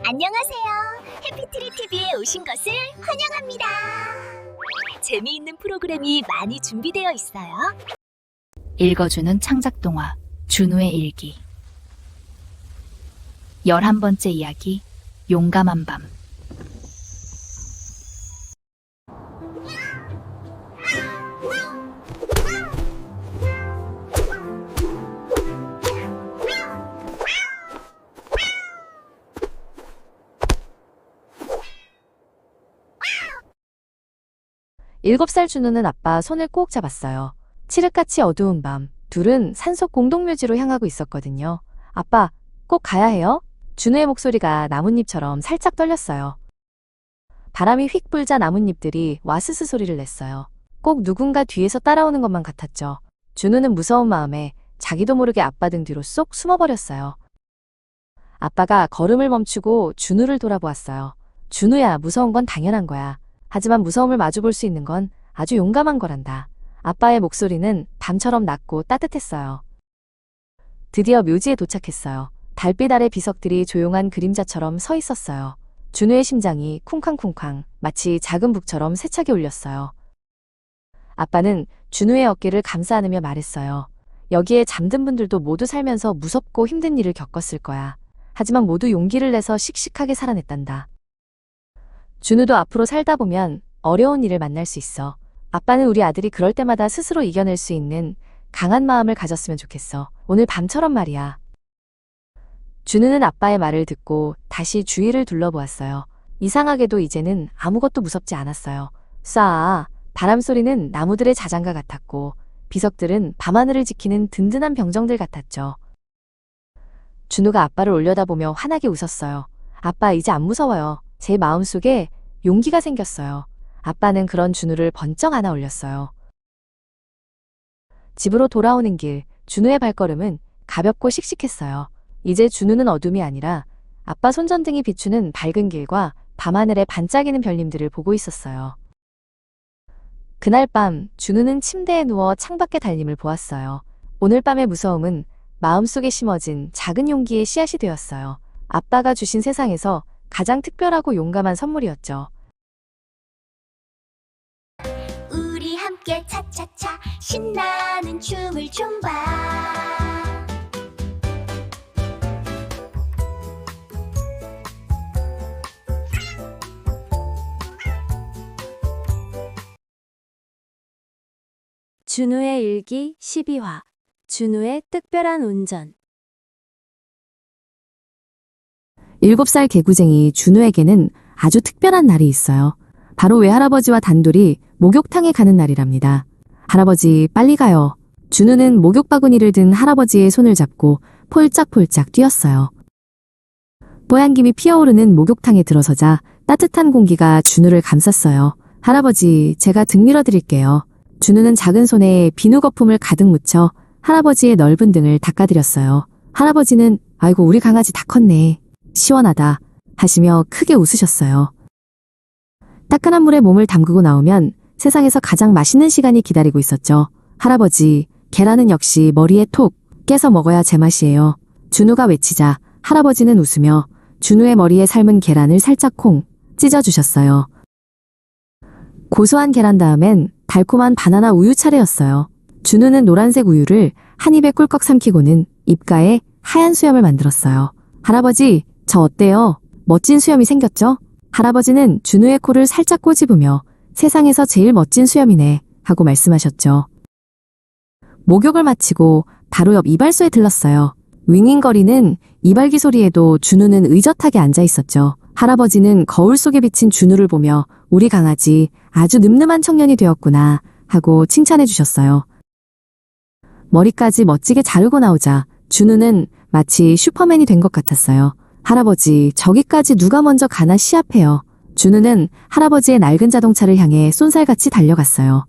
안녕하세요. 해피트리 TV에 오신 것을 환영합니다. 재미있는 프로그램이 많이 준비되어 있어요. 읽어주는 창작동화 준우의 일기 11번째 이야기 용감한 밤. 일곱 살 준우는 아빠 손을 꼭 잡았어요. 칠흑같이 어두운 밤, 둘은 산속 공동묘지로 향하고 있었거든요. 아빠, 꼭 가야 해요? 준우의 목소리가 나뭇잎처럼 살짝 떨렸어요. 바람이 휙 불자 나뭇잎들이 와스스 소리를 냈어요. 꼭 누군가 뒤에서 따라오는 것만 같았죠. 준우는 무서운 마음에 자기도 모르게 아빠 등 뒤로 쏙 숨어버렸어요. 아빠가 걸음을 멈추고 준우를 돌아보았어요. 준우야, 무서운 건 당연한 거야. 하지만 무서움을 마주볼 수 있는 건 아주 용감한 거란다. 아빠의 목소리는 밤처럼 낮고 따뜻했어요. 드디어 묘지에 도착했어요. 달빛 아래 비석들이 조용한 그림자처럼 서 있었어요. 준우의 심장이 쿵쾅쿵쾅 마치 작은 북처럼 세차게 울렸어요. 아빠는 준우의 어깨를 감싸 안으며 말했어요. 여기에 잠든 분들도 모두 살면서 무섭고 힘든 일을 겪었을 거야. 하지만 모두 용기를 내서 씩씩하게 살아냈단다. 준우도 앞으로 살다 보면 어려운 일을 만날 수 있어. 아빠는 우리 아들이 그럴 때마다 스스로 이겨낼 수 있는 강한 마음을 가졌으면 좋겠어. 오늘 밤처럼 말이야. 준우는 아빠의 말을 듣고 다시 주위를 둘러보았어요. 이상하게도 이제는 아무것도 무섭지 않았어요. 쏴! 바람 소리는 나무들의 자장가 같았고 비석들은 밤하늘을 지키는 든든한 병정들 같았죠. 준우가 아빠를 올려다보며 환하게 웃었어요. 아빠, 이제 안 무서워요. 제 마음속에 용기가 생겼어요. 아빠는 그런 준우를 번쩍 안아 올렸어요. 집으로 돌아오는 길, 준우의 발걸음은 가볍고 씩씩했어요. 이제 준우는 어둠이 아니라 아빠 손전등이 비추는 밝은 길과 밤하늘에 반짝이는 별님들을 보고 있었어요. 그날 밤, 준우는 침대에 누워 창밖의 달님을 보았어요. 오늘 밤의 무서움은 마음속에 심어진 작은 용기의 씨앗이 되었어요. 아빠가 주신 세상에서 가장 특별하고 용감한 선물이었죠. 우리 함께 차차차 신나는 춤을 좀 봐. 준우의 일기 12화 준우의 특별한 운전. 7살 개구쟁이 준우에게는 아주 특별한 날이 있어요. 바로 외할아버지와 단둘이 목욕탕에 가는 날이랍니다. 할아버지, 빨리 가요. 준우는 목욕 바구니를 든 할아버지의 손을 잡고 폴짝폴짝 뛰었어요. 뽀얀 김이 피어오르는 목욕탕에 들어서자 따뜻한 공기가 준우를 감쌌어요. 할아버지, 제가 등 밀어드릴게요. 준우는 작은 손에 비누 거품을 가득 묻혀 할아버지의 넓은 등을 닦아드렸어요. 할아버지는 아이고, 우리 강아지 다 컸네. 시원하다 하시며 크게 웃으셨어요. 따끈한 물에 몸을 담그고 나오면 세상에서 가장 맛있는 시간이 기다리고 있었죠. 할아버지, 계란은 역시 머리에 톡 깨서 먹어야 제맛이에요. 준우가 외치자 할아버지는 웃으며 준우의 머리에 삶은 계란을 살짝 콩 찢어주셨어요. 고소한 계란 다음엔 달콤한 바나나 우유 차례였어요. 준우는 노란색 우유를 한 입에 꿀꺽 삼키고는 입가에 하얀 수염을 만들었어요. 할아버지, 저 어때요? 멋진 수염이 생겼죠? 할아버지는 준우의 코를 살짝 꼬집으며 세상에서 제일 멋진 수염이네 하고 말씀하셨죠. 목욕을 마치고 바로 옆 이발소에 들렀어요. 윙윙거리는 이발기 소리에도 준우는 의젓하게 앉아 있었죠. 할아버지는 거울 속에 비친 준우를 보며 우리 강아지 아주 늠름한 청년이 되었구나 하고 칭찬해 주셨어요. 머리까지 멋지게 자르고 나오자 준우는 마치 슈퍼맨이 된 것 같았어요. 할아버지, 저기까지 누가 먼저 가나 시합해요. 준우는 할아버지의 낡은 자동차를 향해 쏜살같이 달려갔어요.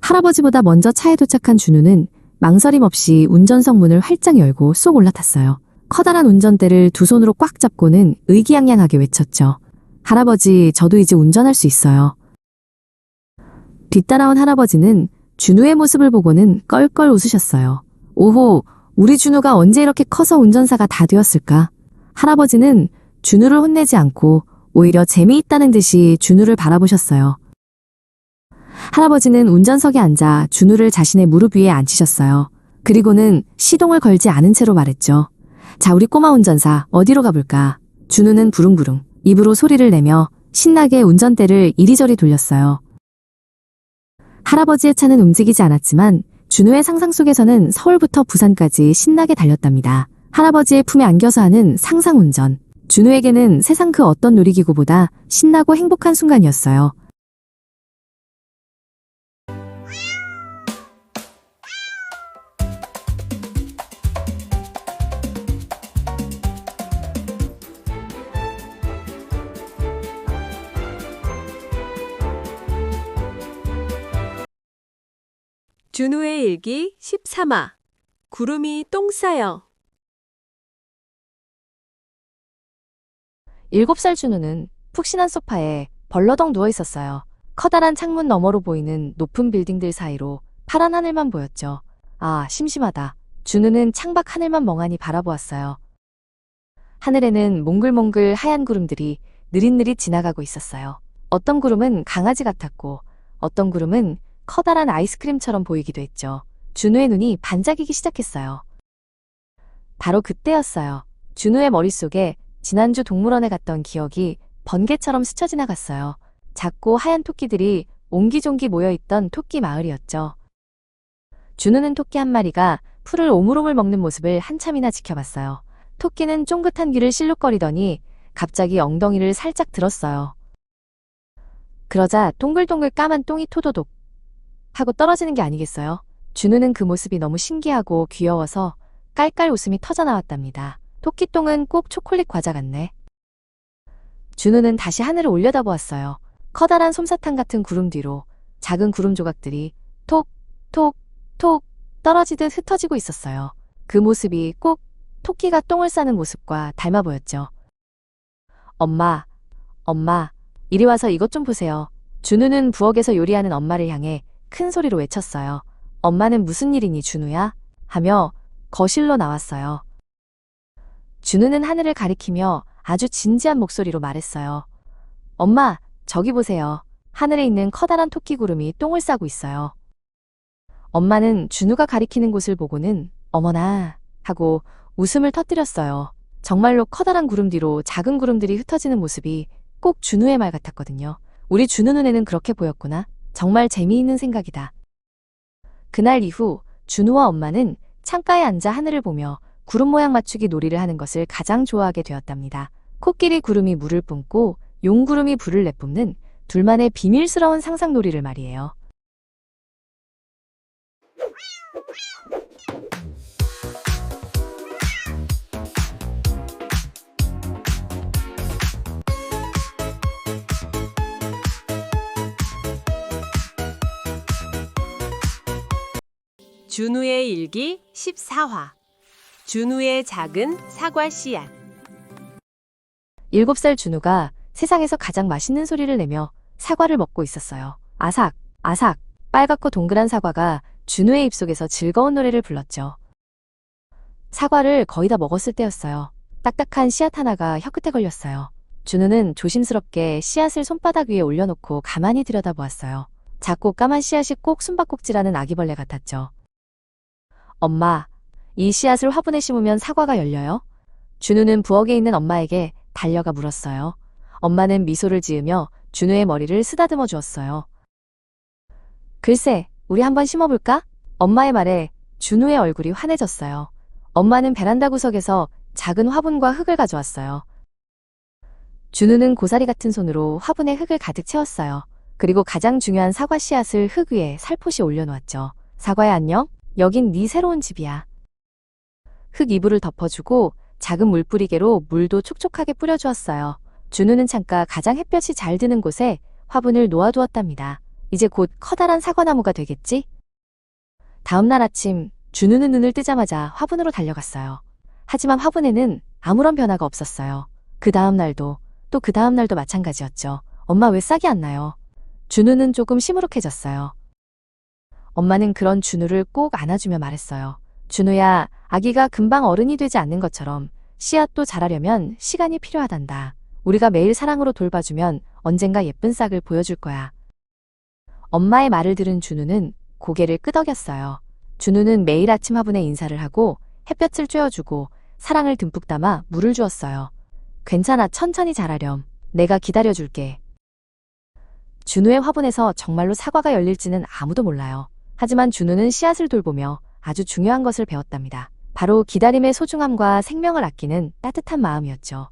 할아버지보다 먼저 차에 도착한 준우는 망설임 없이 운전석 문을 활짝 열고 쏙 올라탔어요. 커다란 운전대를 두 손으로 꽉 잡고는 의기양양하게 외쳤죠. 할아버지, 저도 이제 운전할 수 있어요. 뒤따라온 할아버지는 준우의 모습을 보고는 껄껄 웃으셨어요. 오호, 우리 준우가 언제 이렇게 커서 운전사가 다 되었을까? 할아버지는 준우를 혼내지 않고 오히려 재미있다는 듯이 준우를 바라보셨어요. 할아버지는 운전석에 앉아 준우를 자신의 무릎 위에 앉히셨어요. 그리고는 시동을 걸지 않은 채로 말했죠. 자, 우리 꼬마 운전사 어디로 가볼까? 준우는 부릉부릉 입으로 소리를 내며 신나게 운전대를 이리저리 돌렸어요. 할아버지의 차는 움직이지 않았지만 준우의 상상 속에서는 서울부터 부산까지 신나게 달렸답니다. 할아버지의 품에 안겨서 하는 상상 운전. 준우에게는 세상 그 어떤 놀이기구보다 신나고 행복한 순간이었어요. 준우의 일기 13화 구름이 똥 싸요. 7살 준우는 푹신한 소파에 벌러덩 누워 있었어요. 커다란 창문 너머로 보이는 높은 빌딩들 사이로 파란 하늘만 보였죠. 아, 심심하다. 준우는 창밖 하늘만 멍하니 바라보았어요. 하늘에는 몽글몽글 하얀 구름들이 느릿느릿 지나가고 있었어요. 어떤 구름은 강아지 같았고 어떤 구름은 커다란 아이스크림처럼 보이기도 했죠. 준우의 눈이 반짝이기 시작했어요. 바로 그때였어요. 준우의 머릿속에 지난주 동물원에 갔던 기억이 번개처럼 스쳐 지나갔어요. 작고 하얀 토끼들이 옹기종기 모여있던 토끼 마을이었죠. 준우는 토끼 한 마리가 풀을 오물오물 먹는 모습을 한참이나 지켜봤어요. 토끼는 쫑긋한 귀를 실룩거리더니 갑자기 엉덩이를 살짝 들었어요. 그러자 동글동글 까만 똥이 토도독 하고 떨어지는 게 아니겠어요? 준우는 그 모습이 너무 신기하고 귀여워서 깔깔 웃음이 터져나왔답니다. 토끼똥은 꼭 초콜릿 과자 같네. 준우는 다시 하늘을 올려다보았어요. 커다란 솜사탕 같은 구름 뒤로 작은 구름 조각들이 톡, 톡, 톡 떨어지듯 흩어지고 있었어요. 그 모습이 꼭 토끼가 똥을 싸는 모습과 닮아 보였죠. 엄마, 엄마, 이리 와서 이것 좀 보세요. 준우는 부엌에서 요리하는 엄마를 향해 큰 소리로 외쳤어요. 엄마는 무슨 일이니 준우야? 하며 거실로 나왔어요. 준우는 하늘을 가리키며 아주 진지한 목소리로 말했어요. 엄마, 저기 보세요. 하늘에 있는 커다란 토끼 구름이 똥을 싸고 있어요. 엄마는 준우가 가리키는 곳을 보고는 어머나 하고 웃음을 터뜨렸어요. 정말로 커다란 구름 뒤로 작은 구름들이 흩어지는 모습이 꼭 준우의 말 같았거든요. 우리 준우 눈에는 그렇게 보였구나. 정말 재미있는 생각이다. 그날 이후 준우와 엄마는 창가에 앉아 하늘을 보며 구름 모양 맞추기 놀이를 하는 것을 가장 좋아하게 되었답니다. 코끼리 구름이 물을 뿜고 용구름이 불을 내뿜는 둘만의 비밀스러운 상상 놀이를 말이에요. 준우의 일기 14화 준우의 작은 사과 씨앗. 7살 준우가 세상에서 가장 맛있는 소리를 내며 사과를 먹고 있었어요. 아삭, 아삭, 빨갛고 동그란 사과가 준우의 입속에서 즐거운 노래를 불렀죠. 사과를 거의 다 먹었을 때였어요. 딱딱한 씨앗 하나가 혀끝에 걸렸어요. 준우는 조심스럽게 씨앗을 손바닥 위에 올려놓고 가만히 들여다보았어요. 작고 까만 씨앗이 꼭 숨바꼭질하는 아기벌레 같았죠. 엄마, 이 씨앗을 화분에 심으면 사과가 열려요? 준우는 부엌에 있는 엄마에게 달려가 물었어요. 엄마는 미소를 지으며 준우의 머리를 쓰다듬어 주었어요. 글쎄, 우리 한번 심어볼까? 엄마의 말에 준우의 얼굴이 환해졌어요. 엄마는 베란다 구석에서 작은 화분과 흙을 가져왔어요. 준우는 고사리 같은 손으로 화분에 흙을 가득 채웠어요. 그리고 가장 중요한 사과 씨앗을 흙 위에 살포시 올려놓았죠. 사과야 안녕? 여긴 네 새로운 집이야. 흙 이불을 덮어주고 작은 물뿌리개로 물도 촉촉하게 뿌려주었어요. 준우는 창가 가장 햇볕이 잘 드는 곳에 화분을 놓아두었답니다. 이제 곧 커다란 사과나무가 되겠지? 다음 날 아침 준우는 눈을 뜨자마자 화분으로 달려갔어요. 하지만 화분에는 아무런 변화가 없었어요. 그 다음 날도 또 그 다음 날도 마찬가지였죠. 엄마 왜 싹이 안 나요? 준우는 조금 시무룩해졌어요. 엄마는 그런 준우를 꼭 안아주며 말했어요. 준우야, 아기가 금방 어른이 되지 않는 것처럼 씨앗도 자라려면 시간이 필요하단다. 우리가 매일 사랑으로 돌봐주면 언젠가 예쁜 싹을 보여줄 거야. 엄마의 말을 들은 준우는 고개를 끄덕였어요. 준우는 매일 아침 화분에 인사를 하고 햇볕을 쬐어주고 사랑을 듬뿍 담아 물을 주었어요. 괜찮아, 천천히 자라렴. 내가 기다려줄게. 준우의 화분에서 정말로 사과가 열릴지는 아무도 몰라요. 하지만 준우는 씨앗을 돌보며 아주 중요한 것을 배웠답니다. 바로 기다림의 소중함과 생명을 아끼는 따뜻한 마음이었죠.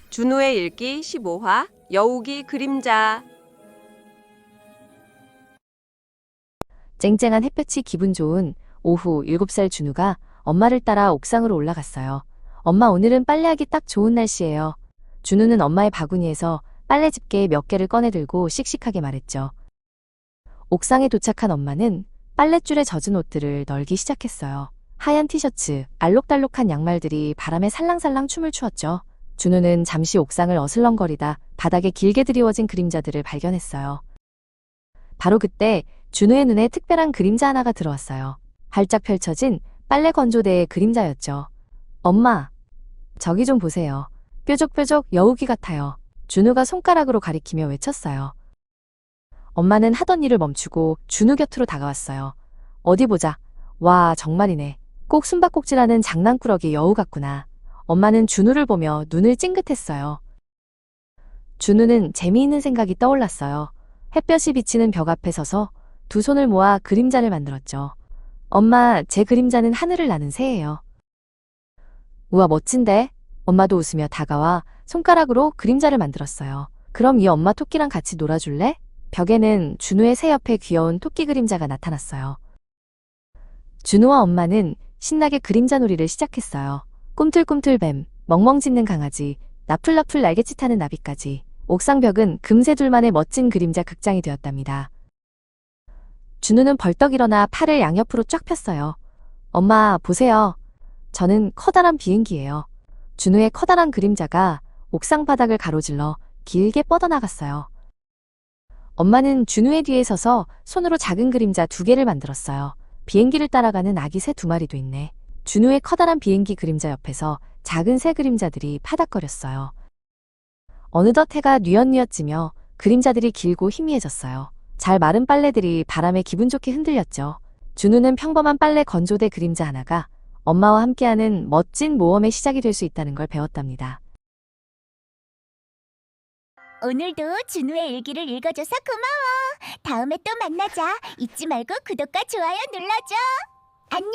준우의 일기 15화 여우기 그림자. 쨍쨍한 햇볕이 기분 좋은 오후 7살 준우가 엄마를 따라 옥상으로 올라갔어요. 엄마, 오늘은 빨래하기 딱 좋은 날씨예요. 준우는 엄마의 바구니에서 빨래 집게 몇 개를 꺼내 들고 씩씩하게 말했죠. 옥상에 도착한 엄마는 빨랫줄에 젖은 옷들을 널기 시작했어요. 하얀 티셔츠, 알록달록한 양말들이 바람에 살랑살랑 춤을 추었죠. 준우는 잠시 옥상을 어슬렁거리다 바닥에 길게 드리워진 그림자들을 발견했어요. 바로 그때 준우의 눈에 특별한 그림자 하나가 들어왔어요. 활짝 펼쳐진 빨래 건조대의 그림자였죠. 엄마, 저기 좀 보세요. 뾰족뾰족 여우기 같아요. 준우가 손가락으로 가리키며 외쳤어요. 엄마는 하던 일을 멈추고 준우 곁으로 다가왔어요. 어디 보자. 와, 정말이네. 꼭 숨바꼭질하는 장난꾸러기 여우 같구나. 엄마는 준우를 보며 눈을 찡긋했어요. 준우는 재미있는 생각이 떠올랐어요. 햇볕이 비치는 벽 앞에 서서 두 손을 모아 그림자를 만들었죠. 엄마, 제 그림자는 하늘을 나는 새예요. 우와, 멋진데? 엄마도 웃으며 다가와 손가락으로 그림자를 만들었어요. 그럼 이 엄마 토끼랑 같이 놀아줄래? 벽에는 준우의 새 옆에 귀여운 토끼 그림자가 나타났어요. 준우와 엄마는 신나게 그림자 놀이를 시작했어요. 꿈틀꿈틀 뱀, 멍멍 짖는 강아지, 나풀나풀 날개짓 하는 나비까지 옥상 벽은 금세 둘만의 멋진 그림자 극장이 되었답니다. 준우는 벌떡 일어나 팔을 양옆으로 쫙 폈어요. 엄마, 보세요. 저는 커다란 비행기예요. 준우의 커다란 그림자가 옥상 바닥을 가로질러 길게 뻗어나갔어요. 엄마는 준우의 뒤에 서서 손으로 작은 그림자 2개를 만들었어요. 비행기를 따라가는 아기 새 2마리도 있네. 준우의 커다란 비행기 그림자 옆에서 작은 새 그림자들이 파닥거렸어요. 어느덧 해가 뉘엿뉘엿 지며 그림자들이 길고 희미해졌어요. 잘 마른 빨래들이 바람에 기분 좋게 흔들렸죠. 준우는 평범한 빨래 건조대 그림자 하나가 엄마와 함께하는 멋진 모험의 시작이 될 수 있다는 걸 배웠답니다. 오늘도 준우의 일기를 읽어줘서 고마워. 다음에 또 만나자. 잊지 말고 구독과 좋아요 눌러줘. 안녕.